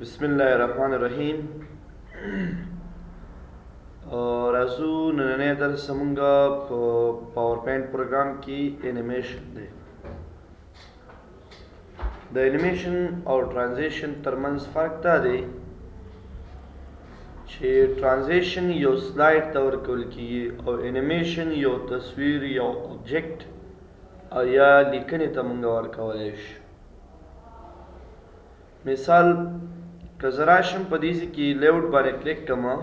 बिस्मिल्लाहिर्रहमानिर्रहीम राजू नन्हे दर Samanga power point programme की एनिमेशन दे द एनिमेशन और ट्रांजिशन तरमंज फ़र्क दा दे छे ट्रांजिशन यो स्लाइड तौर कल की और एनिमेशन यो तस्वीर यो ऑब्जेक्ट या लिखने तमंगा वर कवलेश मिसाल कजराशम पदीसी की लेआउट बारे क्लिक कमा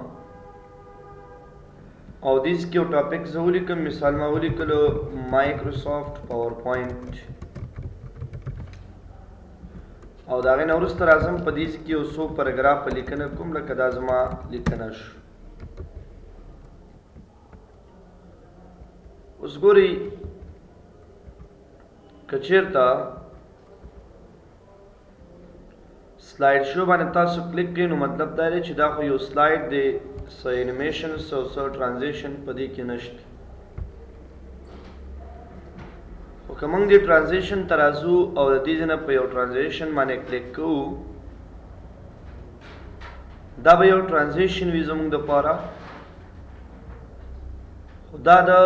और दिस के टॉपिक जरूरी कम मिसाल मावली कलो माइक्रोसॉफ्ट पावर पॉइंट और दागे नवरुस्त राजम पदीस की उसो पैराग्राफ लिखना कुम लकदाजमा लिखनश उस गोरी कचेरता स्लाइड शो बाने तासु क्लिक कई मतलब दारे ची दाखो यो स्लाइड दे स एनिमेशन स ट्रांजिशन पदी की नष्ट कमंग दे ट्रांजिशन तराजू और दीजन पे यो ट्रांजिशन माने क्लिक को दा बे यो ट्रांजिशन विजमंग द पारा दा द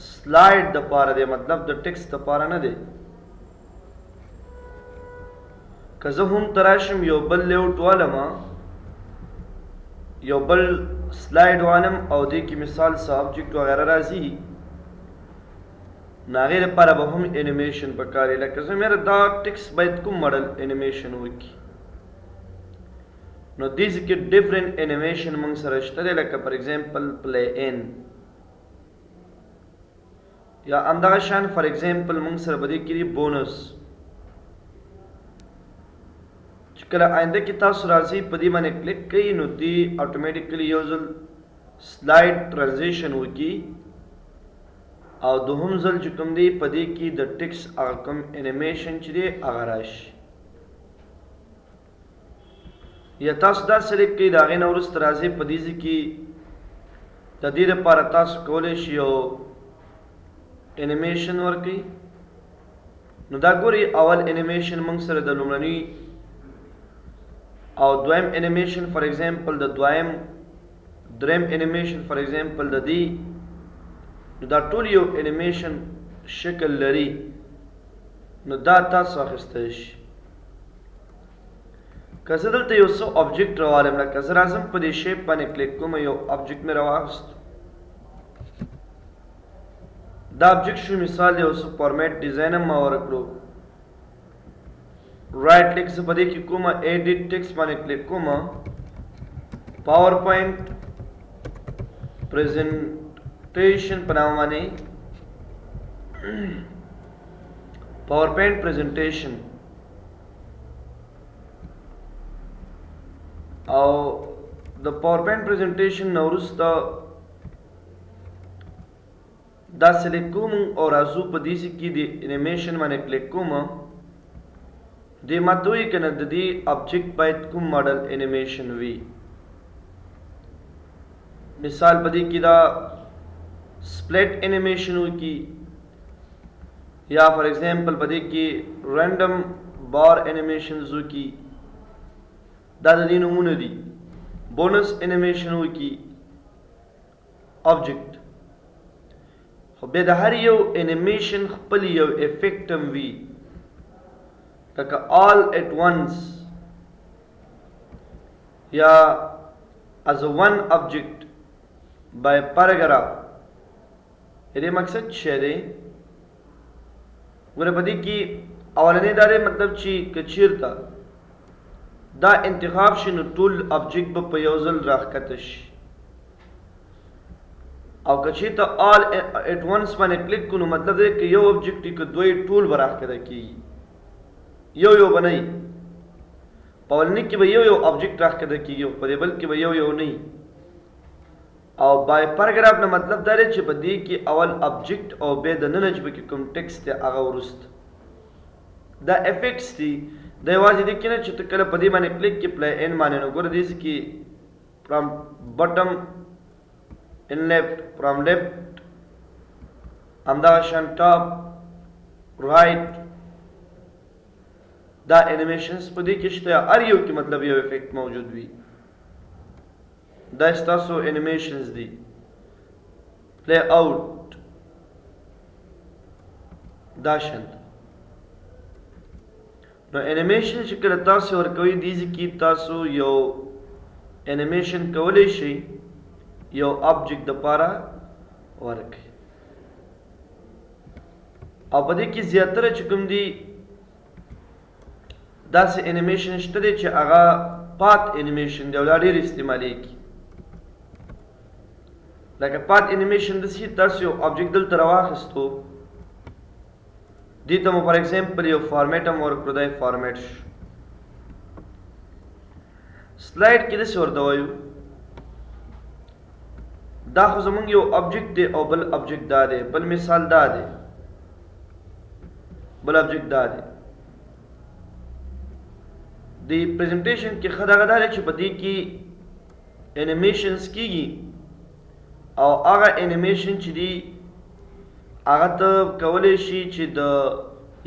स्लाइड द पारा दे मतलब द टेक्स्ट द पारा न दे कज़हुम तराशम यो बल लेआउट वालमा यो बल स्लाइड वालम और दे की मिसाल सा ऑब्जेक्ट वगैरह राजी नागेर पर बहुम एनिमेशन पकारे लकज़ मेरा दा टेक्स्ट बैत को मॉडल एनिमेशन हुई नो दिस के डिफरेंट एनिमेशन मंग सरश्तरे luck for example play in या अंदाशान फॉर एग्जांपल मंग सर बदी की बोनस कल आइंदे की तासु राजी पदी माने क्लिक कई नुती ऑटोमेटिकली यूजल स्लाइड ट्रांजिशन हुई और दोहम जल जुकम दी पदी की द टेक्स्ट आकम एनिमेशन चिदे आगाराश या तासु दा सेलेक्ट कई दागे नवरुस्त राजी पदीजी की तदीर पार तासु कोलेश यो एनिमेशन वर्की नुदागोरी अवल एनिमेशन मंग सर दलुमनी और द्वयम एनिमेशन फॉर एग्जांपल द द्वयम एनिमेशन फॉर एग्जांपल द दी दा टोलियो एनिमेशन शक्ल लरी नो दा तासु अखिस्तश कजदल ते योसो ऑब्जेक्ट रवालम ला कजराजम पदे शेप पाने क्लिक को मैं यो ऑब्जेक्ट में रवास्त दा ऑब्जेक्ट शु मिसाल योसो फॉर्मेट डिजाइन में और करो राइट क्लिक से पदे की कोमा एडिट टेक्स्ट माने क्लिक कोमा पावर पॉइंट प्रेजेंटेशन बनाव माने पावर पॉइंट प्रेजेंटेशन और द पावर पॉइंट प्रेजेंटेशन नवरुस्ता दा सेलेक्ट कोम और आजू पदीसी की दी एनिमेशन माने क्लिक कोमा दे मतोई के नदी ऑब्जेक्ट बैत कुम मॉडल एनिमेशन वी मिसाल पदी की दा स्प्लिट एनिमेशन हुई की या फॉर एग्जांपल पदी की रैंडम बार एनिमेशन हुई की दादी नमूने दी बोनस एनिमेशन हुई की ऑब्जेक्ट बेदहर यो एनिमेशन खपल यो इफेक्टम वी तक all at once या as a one object by paragraph ये मकसद शेरे गुरे बदी की अवलने दारे मतलब ची कचीरता दा इंतखाब शिनु टूल ऑब्जेक्ट बपयोजल राखतश और कचीरता all at once माने क्लिक कुनु मतलब है कि यो ऑब्जेक्ट को दो टूल बराखत की यो बनाई पवलनी की भैया यो ऑब्जेक्ट रख के देखी यो पदेबल की भैया यो नहीं और बाय पैराग्राफ ना मतलब दारे च बदी की अवल ऑब्जेक्ट और बेद ननज बकी कुम टेक्स्ट ते आगा उरुस्त द इफेक्ट्स दी देवाजी दी किने च तकले पदी माने क्लिक की प्ले इन माने नो गोर दिस की from bottom in left from left अंदाशन top right دا انیمیشنز په دې کې شته، هر یو کې مطلب یو افیکٹ موجود وي. دا ستاسو انیمیشنز دي. پلی آؤٹ دا شند. نو انیمیشن چې کله تاسو ورکوي دیزي کې تاسو یو انیمیشن کولی شي یو آبجیکټ دپاره ورکړي، او په دې کې زیاتره چې کوم دي داسې انیمیشن شته دی چې هغه پات انیمیشن دی او دا ډېر استعمالیږي. لکه پات انیمیشن داسې تاسو یو آبجیکټ دلته راواخیستو، دې ته مو فار ایگزامپل یو فارمیټ هم ورکړو، دا یې فارمیټ شو. سلایډ کې داسې ورته وایو دا خو زمونږ یو آبجیکټ دی او بل آبجیکټ دا دی، بل مثال دا دی، بل آبجیکټ دا دی. د پریزنټیشن کې ښه دغه دا دی چې په دې کې انیمیشنز کېږي او هغه انیمیشن چې دي هغه ته کولی شي چې د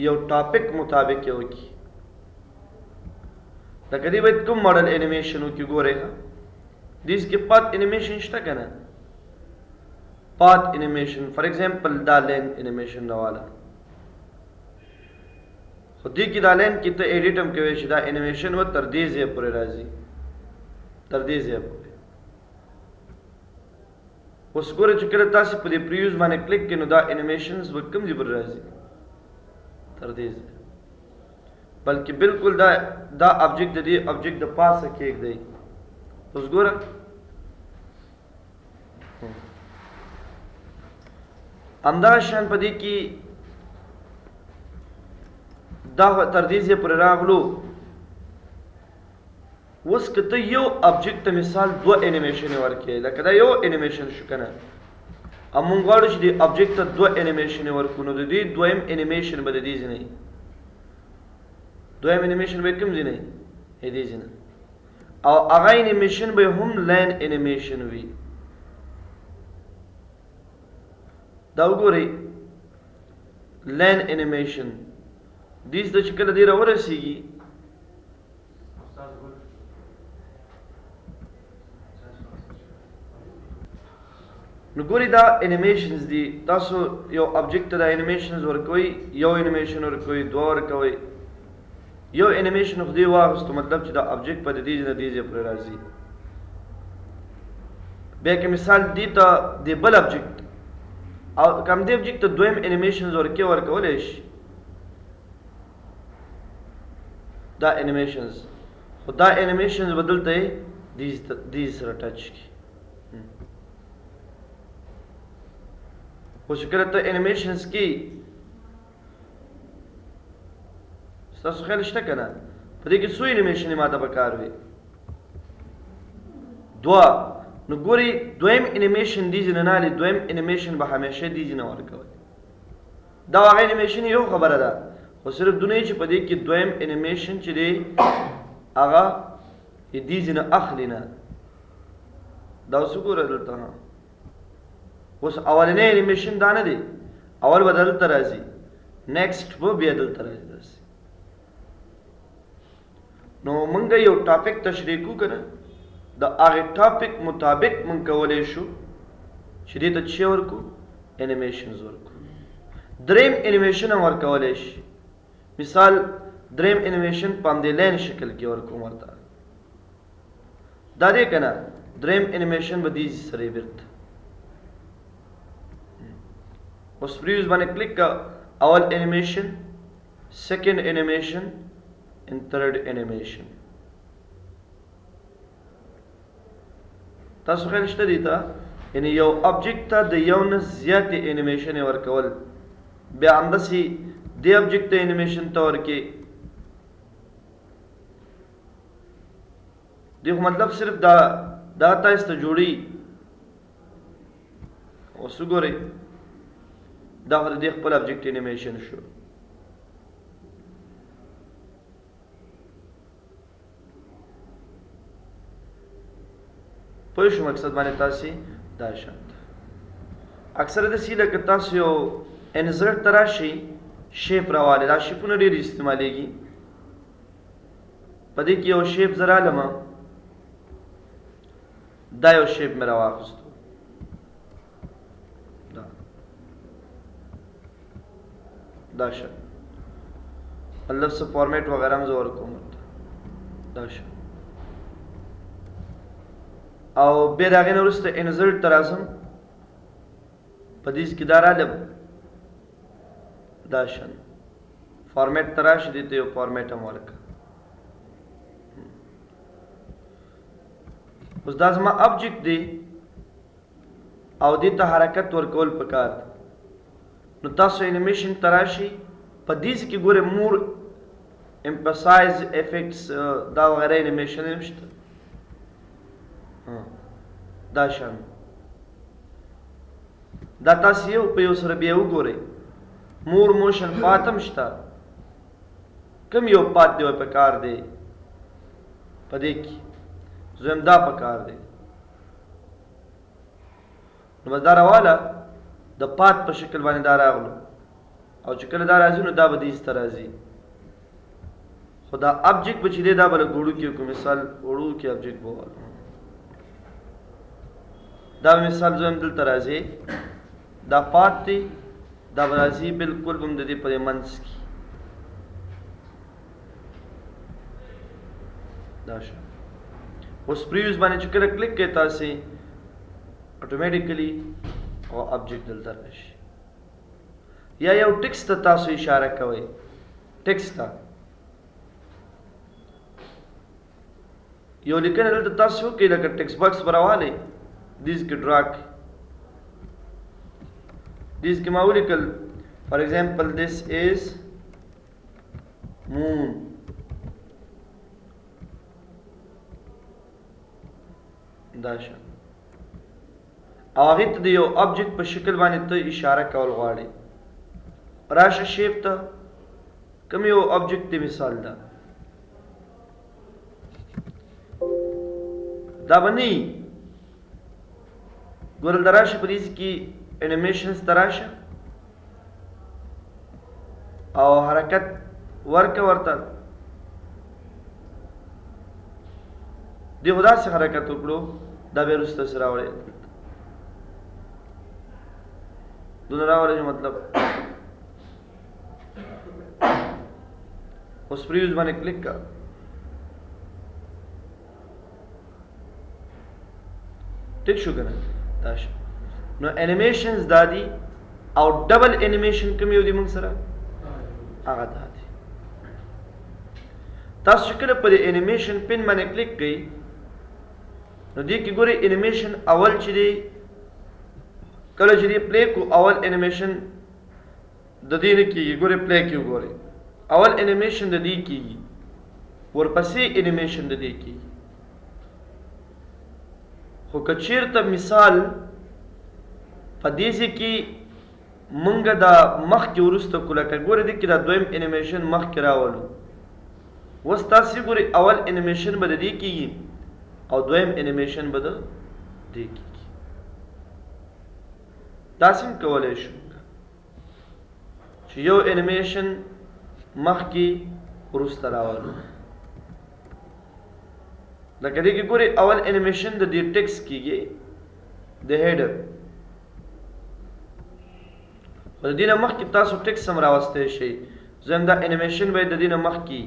یو ټاپک مطابق یې وکړي. لکه دې باید کوم ماډل انیمیشن وکړي ګورئ ښه، دیس کې پات انیمیشن شته که نه؟ پات انیمیشن فار ایگزامپل دا لین انیمیشن راواله، خو دې کې دا لین کې ته ایډیټ هم کوی شي، دا انیمیشن و تر دې ځایه پورې راځي، تر دې ځایه پورې. اوس ګوره چې کله تاسې په دې پریوز باندې کلیک کړئ نو دا انیمیشنز به کوم ځای پورې راځي؟ تر دې ځایه. بلکې بالکل دا آبجیکټ د دې آبجیکټ د پاسه کېږدئ. اوس ګوره همدغه شان په دې کې دا تر دې ځایه پورې راغلو. اوس که ته یو آبجیکټ ته مثال دوه انیمیشنې ورکړې، لکه دا یو انیمیشن شو که نه، او موږ غواړو چې دې آبجیکټ ته دوه انیمیشنې ورکړو، نو د دې دویم انیمیشن به د دې ځای نه وي. دویم انیمیشن به کوم ځای نه وي؟ د دې ځای نه. او هغه انیمیشن به هم لین انیمیشن وي. دا وګورئ لین انیمیشن دیس د چې کله دې راورسېږي نو ګورئ دا انیمیشنز دي. تاسو یو آبجیکټ ته دا انیمیشنز ورکوئ، یو انیمیشن ورکوئ، دوه ورکوئ. یو انیمیشن خو دې واخیستو مطلب چې دا آبجیکټ په د دې ځای نه دې ځای پورې راځي. بیا که مثال دې ته د بل آبجیکټ او که همدې آبجیکټ ته دویم انیمیشنز ورکولی شي دا انیمیشنز، خو دا انیمیشنز به دلته یې دې سره ټچ کړي. خو چې کله ته انیمیشنز کې ستاسو خیال شته که نه؟ په دې کې څو انیمیشنې ماته پکار وي؟ دوه. نو ګورئ دویم انیمیشن دې ځای نه نهالي، دویم انیمیشن به همیشه دې ځای نه ورکوئ. دا هغه انیمیشن یو خبره ده، خو صرف دونه چې په دې کې دویم انیمیشن چې دی هغه دې ځای نه اخلي نه. دا اوس وګوره دلته اوس اولنی انیمیشن دا نه دی، اول به دلته راځي، نیکسټ به بیا دلته راځي داسې. نو موږ یو ټاپک تشریح کوو که نه، د هغې ټاپک مطابق موږ کولی شو چې دې ته څه ورکړو؟ انیمیشنز ورکړو. دریم انیمیشن هم ورکولی شي، مثال دریم انیمیشن په همدې لین شکل کې ورکوم ورته، دا دی که نه؟ دریم انیمیشن به دې سره یې بیرته اوس پریوز باندې کلیک کا، اول انیمیشن، سیکنډ انیمیشن and third animation. تاسو خیال شته دی ته یعنی یو آبجیکټ ته د یو نه زیاتې انیمیشن ورکول، بیا همداسې دې آبجیکټ ته انیمیشن ته ورکې. دې خو مطلب صرف دا تاسو ته جوړي. اوس وګورئ دا خو د دې خپل آبجیکټ انیمیشن شو. پوه شو مقصد باندې تاسې دا شانت اکثره داسې لکه تاسو یو انزرټ ته راشئ شیپ راوالی، دا شیپونه ډېر استعمالیږي. په دې کې یو شیپ زه رالم دا یو شیپ مې راواخیستو دا شه مطلب څه فارمیټ وغیره هم زه ورکوم دا شه او بیا د هغې نه وروسته انزلټ ته راځم په دې کې دا رالم دا شان فارمیټ ته راشي دې ته یو فارمیټ هم ورکړه اوس دا زما ابجیکټ دی او دې ته حرکت ورکول پکار نو تاسو انیمیشن ته راشي په دې کې ګوره مور امپسایز افیکټس دا وغیره انیمیشن هم شته دا شان دا تاسو یو په یو سره بیا وګورئ مور موشن پاتم شته کم یو پات دی په کار دی په دې کې زم دا په کار دی نو بس دا راواله د پات په شکل باندې دا راغلو او چې کله دا راځي نو دا به دې سته راځي خو دا ابجیکټ به چې دی دا به لږ وړوکي وکړو مثال وړوکي ابجیکټ به ووالو دا مثال زم دلته راځي دا پات دی دا به راځي بلکل به هم د دې په منځ کې دا شه اوس پریویوس باندې چې کله کلیک کوئ تاسې اټومیټیکلی او ابجیکټ دلته راشي یا یو ټکس ته تاسو اشاره کوئ ټکس ته یو لیکنه دلته تاسو وکړئ لکه ټکس باکس به راوالی دیز کې ډرا کړئ دیز کې ما ولیکل فار ایگزامپل دس از مون دا شان او هغې ته د یو ابجیکټ په شکل باندې ته اشاره کول غواړې راشه شیپ ته کوم یو ابجیکټ دی مثال دا دا به نه وي ګوره د راشه په دې کې انیمیشنز ته راشه او حرکت ورکه ورته دی خو داسې حرکت وکړو دا بیا وروسته سې راوړی دونه راوړی چې مطلب اوس پریویوس باندې کلیک کړه ټیک شو که نه دا شو نو انیمیشنز دا دي او ډبل انیمیشن کوم یو دي موږ سره هغه دا دي تاسو چې کله په دې انیمیشن پن باندې کلیک کړئ نو دې کې ګورئ انیمیشن اول چې دی کله چې دی پلی کو اول انیمیشن د دې نه کېږي ګورئ پلی کې وګورئ اول انیمیشن د دې کېږي ورپسې انیمیشن د دې کېږي خو که چېرته مثال په دې ځای کې مونږ دا مخکې وروسته کړو لکه ګورئ دې کې دا دویم انیمیشن مخکې راولو اوس تاسې ګورئ اول انیمیشن به د دې کېږي او دویم انیمیشن به د دې کېږي داسې هم کولی شو چې یو انیمیشن مخکې وروسته راولو لکه دې کې ګورئ اول انیمیشن د دې ټکس کېږي د هیډر خو د دې نه مخکې تاسو ټکس هم راوستی شئ زم دا انیمیشن به د دې نه مخکې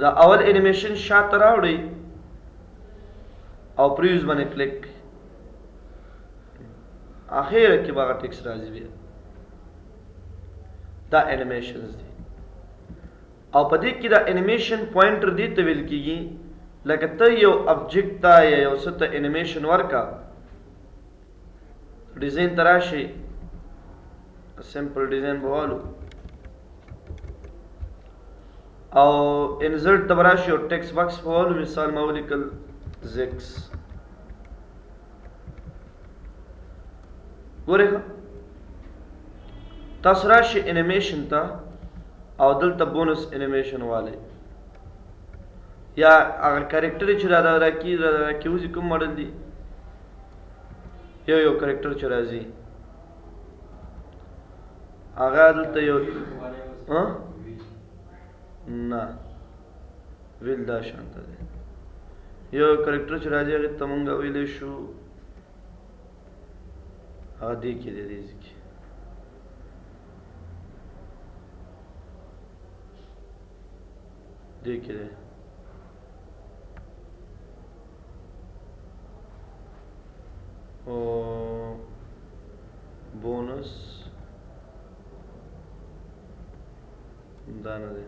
دا اول انیمیشن شاته راوړئ او پریویوس باندې کلیک اخیره کې به هغه ټکس راځي بیا دا انیمیشنز دي او په دې کې دا انیمیشن پوینټر دې ته ویل کېږي لکه ته یو ابجیکټ ته یا یو څه ته انیمیشن ورکړه ډیزاین ته راشئ سمپل ډیزاین به والو او انزرټ ته به راشئ او ټیکسټ باکس به والو مثال ما ولیکل زیکس ګورئ تاسو راشئ انیمیشن ته او دلته بونس انیمیشن والی یا هغه کریکټر چې راکېږي کوم ماډل دی یو کریکټر چې راځي هغه دلته یو نه ویل دا شانته دی یو کرکټر چې راځي هغې ته مونږ ویلی شو هغه دې کې دی دې کې دې کې دی او بونس دا نه دی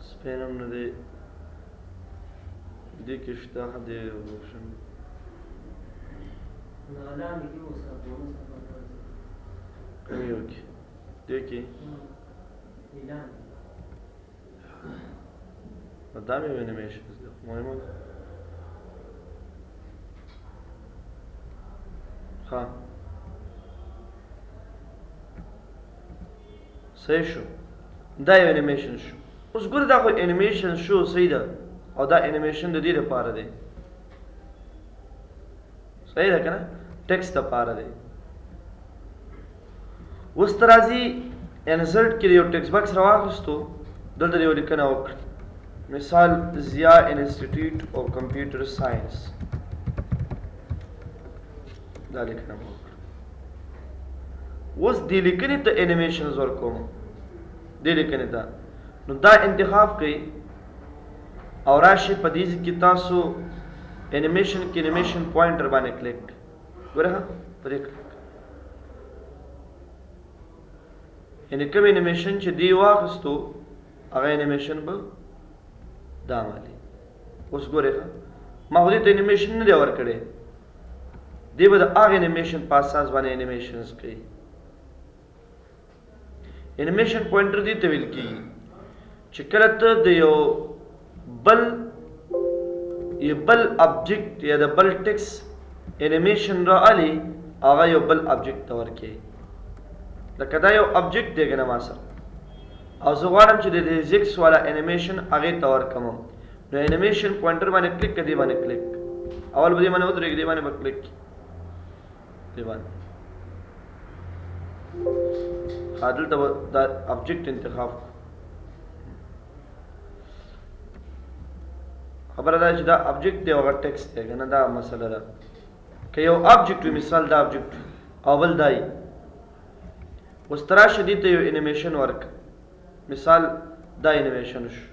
سپین هم نه دی دې کې شته دې اوپشن کوم یو کې دې کې دا مې انیمیشنز دی مهمه ها صحیح شو دا یو انیمیشن شو اوس ګوره دا خو انیمیشن شو صحیح ده او دا انیمیشن د دې لپاره دی صحیح ده که نه ټیکسټ لپاره دی اوس ته راځي انسرټ کې یو ټیکسټ باکس راواخیستو دلته یو لیکنه وکړه مثال ضیا انسټیټیوټ آف کمپیوټر ساینس دا لیکنه وکړه اوس دې لیکنې ته انیمیشنز ورکوم دې لیکنې ته نو دا انتخاب کړئ او راشي په دې کې تاسو انیمیشن کې انیمیشن پوینټر باندې کلیک ګوره پرې یعنی کوم انیمیشن چې دی واخستو هغه انیمیشن به دا مالي اوس ګوره ما خو دې ته انیمیشن نه دی ورکړی دی به د هغه انیمیشن په اساس باندې انیمیشنز کوي انیمیشن پوینټر دی ته ویل کېږي چې کله ته د یو بل ابجیکټ یا د بل ټیکس انیمیشن راالي هغه یو بل ابجیکټ ته ورکړي لکه دا یو ابجیکټ دی که نه ما سره او زه غواړم چې د زیکس والا انیمیشن هغې ته ورکړم نو انیمیشن پوینټر باندې کلیک کړه دې باندې کلیک اول به دې باندې ودرېږي دې باندې به کلیک دې باندې دلته به دا ابجیکټ انتخاب خبره ده چې دا ابجیکټ دی او هغه ټیکسټ دی که نه دا مسله ده که یو ابجیکټ وي مثال دا ابجیکټ او بل دا وي اوس ته راشه دې ته یو انیمیشن ورکړه مثال دا انیمیشن شو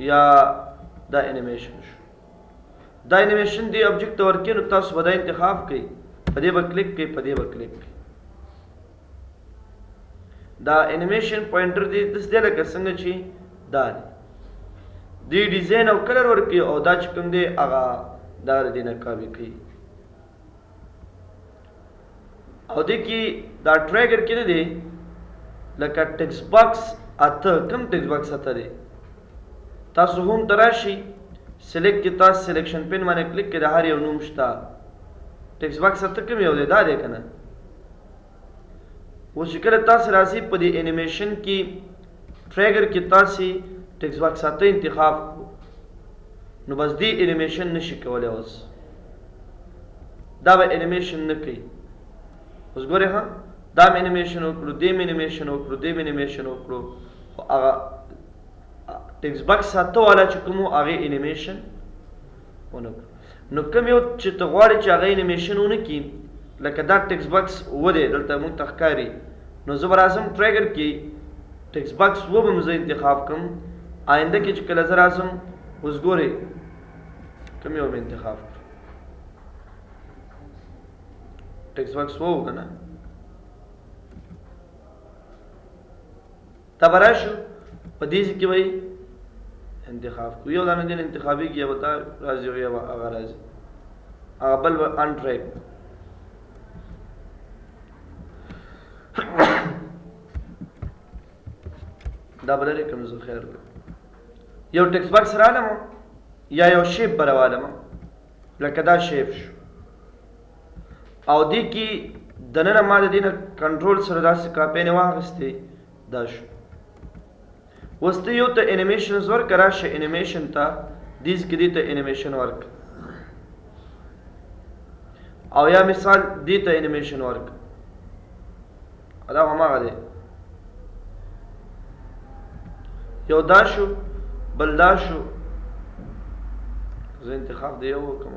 یا دا انیمیشن شو دا انیمیشن دی ابجیکټ ته ورکړي نو تاسو به دا انتخاب کوئ په دې به کلیک کوئ په دې به کلیک کوئ دا انیمیشن پوینټر دی داسې دی لکه څنګه چې دا دی دی ډیزاین او کلر ورکړي او دا چې کوم دی هغه دا د دې نه کاپي کوي او دې کې دا ټریګر کې نه دی لکه ټیکسټ باکس اته کوم ټیکسټ باکس اته دی تاسو هم ته راشئ سلیکټ کې تاسو سلیکشن پین باندې کلیک کړئ د هر یو نوم شته ټیکسټ باکس اته کوم یو دی دا دی که نه اوس چې کله تاسو راځئ په دې انیمیشن کې ټریګر کې تاسو ټیکسټ باکس اته انتخاب نو بس دې انیمیشن نشي کولی اوس دا به انیمیشن نه کوي اوس ګورئ ها دا مې انیمیشن وکړو دې مې انیمیشن وکړو دې مې انیمیشن وکړو خو هغه ټیکسټ باکس اته والا چې کوم و هغې انیمیشن ونه کړو نو کوم یو چې ته غواړې چې هغه انیمیشن ونه کړي لکه دا ټیکسټ باکس و دی دلته مونږ ته ښکاري نو زه به راځم ټریګر کې ټیکسټ باکس و به م زه انتخاب کړم آینده کې چې کله زه راځم اوس ګورئ کوم یو مې انتخاب کړو ټیکسټ باکس و که نه تا به راشو په دې کې به انتخاب کړو یو دانه دین انتخابي کې یا به تا راځي او یا به هغه راځي هغه بل به ان ټریک دا به لرې کړم زه خیر یو ټیکسټ باکس رالم یا یو شیپ به راوالم لکه دا شیپ شو او دې کې دننه ما د دې نه کنټرول سره داسې کاپۍ نه واخیستې دا شو اوس ته یو ته انیمیشنز ورکړه راشه انیمیشن ته دیز کې دې ته انیمیشن ورکړه او یا مثال دې ته انیمیشن ورکړه دا هماغه دی یو دا شو بل دا شو زه انتخاب دی یو وکړم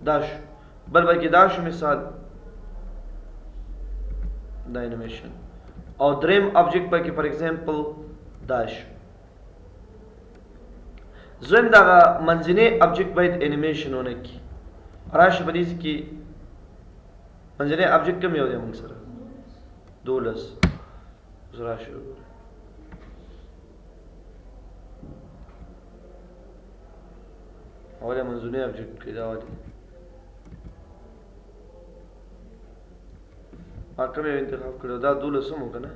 دا شو بل پکې دا شو مثال دا انیمیشن او دریم آبجیکټ پکې فار ایگزامپل دا شو زم دا منځنی آبجیکټ باید انیمیشن ونه کی راشه په دې کې منځنی آبجیکټ کوم یو دی موږ سره 12 زرا شو اوله منځنی آبجیکټ کې دا وایي کوم یو انتخاب کړو دا 12 مو کنه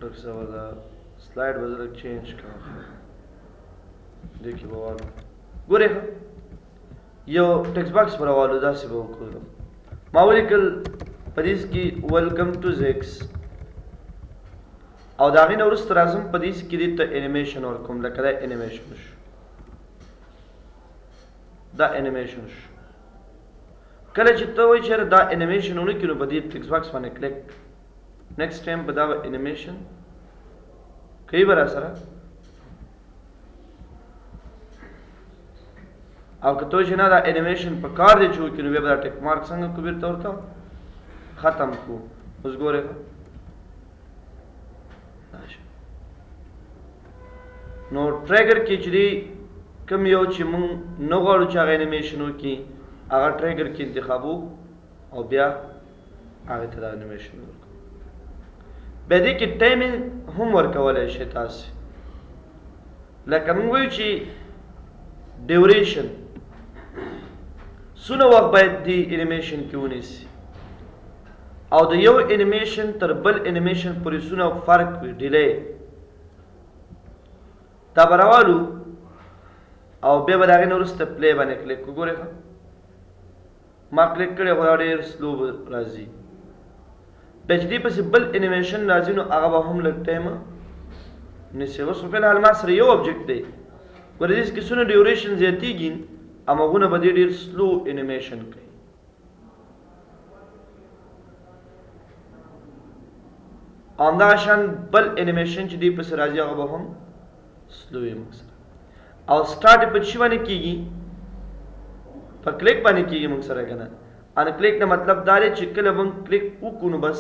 ډاکټر صاحب دا سلاید وزره چینج کړه دیکھئے بوالو ګوره یو ټیکسټ باکس پر حوالو دا سی به وکړم ما ولیکل پدیس کی ویلکم ټو زیکس او دا غي نو ورست راځم پدیس کی د انیمیشن اور کوم لکه دا انیمیشن شو دا انیمیشن شو کله چې ته وایې چې دا انیمیشن ونه کینو په دې ټیکسټ باکس باندې کلیک نیکسٹ ټایم په دا انیمیشن کوي برا سره او که ته چې نه دا انیمیشن په کار دی چې وکړو بیا به دا ټیک مارک څنګه کو بیرته ورته ختم کو اوس ګوره نو ټریګر کې چې دی کوم یو چې مونږ نه غواړو چې هغه انیمیشن وکړي هغه ټریګر کې انتخابو او بیا هغه ته دا انیمیشن ورکړو بیا دې کې ټایمینګ هم ورکولی شئ تاسې لکه مونږ وایو چې ډیوریشن څونه وخت باید دې انیمیشن کې ونیسي او د یو انیمیشن تر بل انیمیشن پورې څونه فرق وي ډیلی دا به راوالو او بیا به د هغې نه وروسته پلی باندې کلیک کړو ګورئ ما کلیک کړی خو دا ډېر سلو راځي بیا چې دې پسې بل انیمیشن راځي نو هغه به هم لږ ټایم نیسي اوس په فلحال ما سره یو آبجیکټ دی ګوره دې کې څونه ډیوریشن زیاتېږي هماغونه به دې ډېر سلو انیمیشن کوي همدغه شان بل انیمیشن چې دې پسې راځي هغه به هم سلو وي موږ سره او سټارټ په چی باندې کیږي په کلیک باندې کیږي موږ سره کنه ان کلیک نه مطلب دا دی چې کله موږ کلیک وکړو نو بس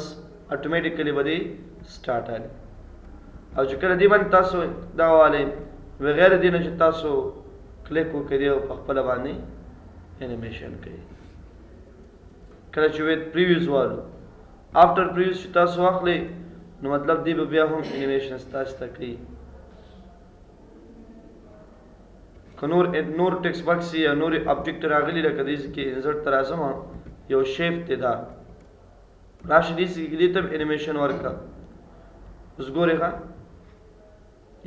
اتوماتیکلی به سٹارټ آلی او چې کله دې باندې تاسو دا والے بغیر دې نه چې تاسو کلیک وکړئ او په خپل باندې انیمیشن کوي کله چې ویت پریویوز والو افټر پریویوز چې تاسو واخلئ نو مطلب دې به بیا هم انیمیشن تاسو ته کوي که نور ټیکسټ باکس یا نور آبجیکټ راغلی لکه دې کې انسرټ ته راځم یو شیپ دی دا راشه دې ته انیمیشن ورکړه اوس ګورئ ښه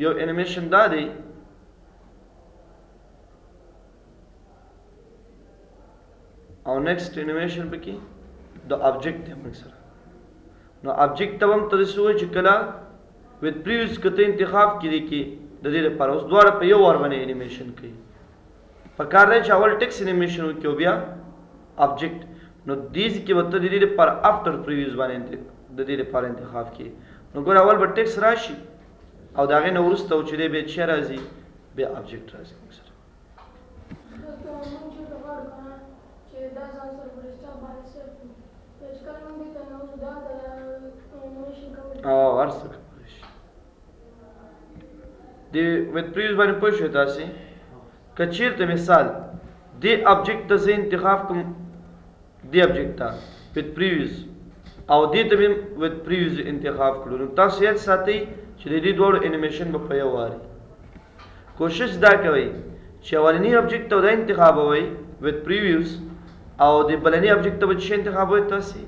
یو انیمیشن دا دی او نیکسٹ انیمیشن پکې د آبجیکټ دی موږ سره نو آبجیکټ ته هم ته داسې وایي چې کله ویت پریویوز که ته انتخاب کړي کې د دې لپاره اوس دواړه په یو وار باندې انیمیشن کوي پکار دی چې اول ټیکس انیمیشن وکړو بیا آبجیکټ نو دیز کې به ته د دې لپاره افټر پریویوز باندې د دې لپاره انتخاب کړي نو ګوره اول به ټیکس راشي او د هغې نه وروسته چې دی بیا چې راځي بیا آبجیکټ راځي موږ سره او هر څه کولی شي د ویت پریویوز باندې پوه شوئ تاسې که چېرته مثال دې آبجیکټ ته زه انتخاب کړم دې آبجیکټ ته ویت پریویوز او دې ته مې ویت پریویوز انتخاب کړو نو تاسو یاد ساتئ چې د دې دواړو انیمیشن به په یو واري کوشش دا کوئ چې اولني آبجیکټ ته دا انتخابوئ ویت پریویوز او د بلني آبجیکټ ته به څه انتخابوئ تاسې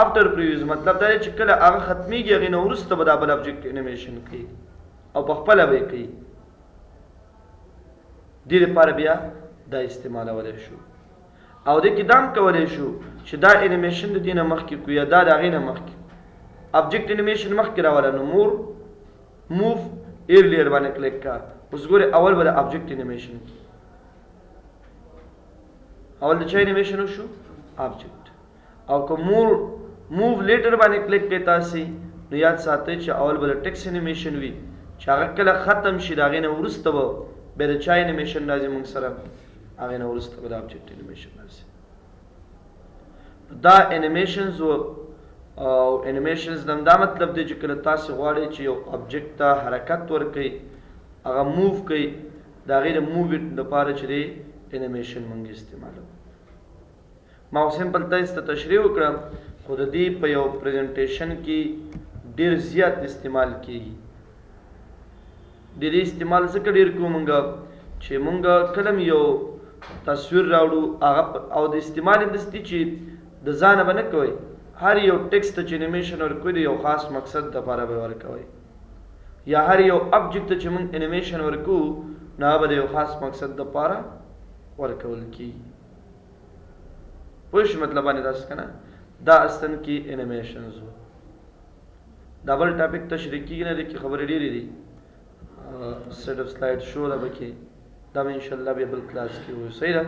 افټر پریویوز مطلب دا دی چې کله هغه ختمیږي هغې نه وروسته به دا بل آبجیکټ انیمیشن کوي او په خپله به یې کوي دې لپاره بیا دا استعمالولی شو او دې کې دا هم کولی شو چې دا انیمیشن د دې نه مخکې کړو یا دا د هغې نه مخکې آبجیکټ انیمیشن مخکې راوله نو مور موف ایرلیر باندې کلیک کا اوس ګورې اول به د آبجیکټ انیمیشن اول د چا انیمیشن وشو آبجیکټ. او که موو لیټر باندې کلیک کوي تاسې نو یاد ساتئ چې اول به د ټیکس انیمیشن وي چې هغه کله ختم شي د هغې نه وروسته به بیا د چا انیمیشن راځي موږ سره هغې نه وروسته به د آبجیکټ انیمیشن راځي. دا انیمیشنز او انیمیشنز د دا مطلب دی چې کله تاسې غواړئ چې یو آبجیکټ ته حرکت ورکړئ هغه موو کوي د هغې د موو لپاره چې دی انیمیشن موږ استعمالوو. ما سمپل تاسې ته تشریح وکړه خو د دې په یو پریزنټیشن کې ډېر زیات استعمال کیږي. د دې استعمال ځکه ډېر کوو موږ چې موږ کله هم یو تصویر راوړو هغه او د استعمال یې داسې دي چې د ځانه به نه کوئ هر یو ټیکسټ ته چې انیمیشن ورکوئ د یو خاص مقصد دپاره به ورکوئ یا هر یو ابجیکټ ته چې موږ انیمیشن ورکوو نو هغه به د یو خاص مقصد دپاره ورکول کیږي. پوه شو مطلب باندې تاسو که نه دا اصلا کې انیمیشنز و. دا بل ټاپک تشریح کېږي نه دی کې خبرې ډېرې دي سیټ اپ سلایډ شو ده به کې دا به انشاءالله بیا بل کلاس کې وایو. صحیح ده.